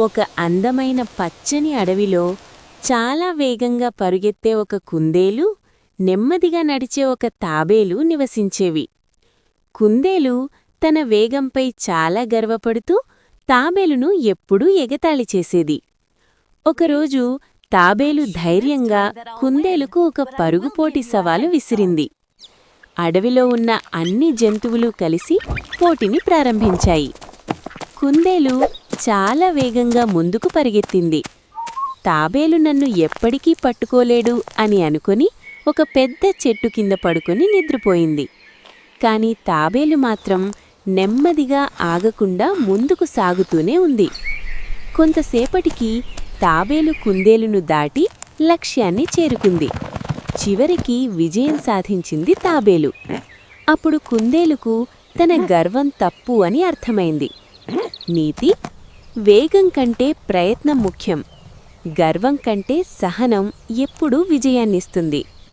ఒక అందమైన పచ్చని అడవిలో చాలా వేగంగా పరుగెత్తే ఒక కుందేలు, నెమ్మదిగా నడిచే ఒక తాబేలు నివసించేవి. కుందేలు తన వేగంపై చాలా గర్వపడుతూ తాబేలును ఎప్పుడూ ఎగతాళి చేసేది. ఒకరోజు తాబేలు ధైర్యంగా కుందేలుకు ఒక పరుగుపోటీ సవాలు విసిరింది. అడవిలో ఉన్న అన్ని జంతువులు కలిసి పోటీని ప్రారంభించాయి. కుందేలు చాలా వేగంగా ముందుకు పరిగెత్తింది. తాబేలు నన్ను ఎప్పటికీ పట్టుకోలేడు అని అనుకుని ఒక పెద్ద చెట్టు కింద పడుకొని నిద్రపోయింది. కాని తాబేలు మాత్రం నెమ్మదిగా ఆగకుండా ముందుకు సాగుతూనే ఉంది. కొంతసేపటికి తాబేలు కుందేలును దాటి లక్ష్యాన్ని చేరుకుంది. చివరికి విజయం సాధించింది తాబేలు. అప్పుడు కుందేలుకు తన గర్వం తప్పు అని అర్థమైంది. నీతి: వేగం కంటే ప్రయత్నం ముఖ్యం. గర్వం కంటే సహనం ఎప్పుడూ విజయాన్నిస్తుంది.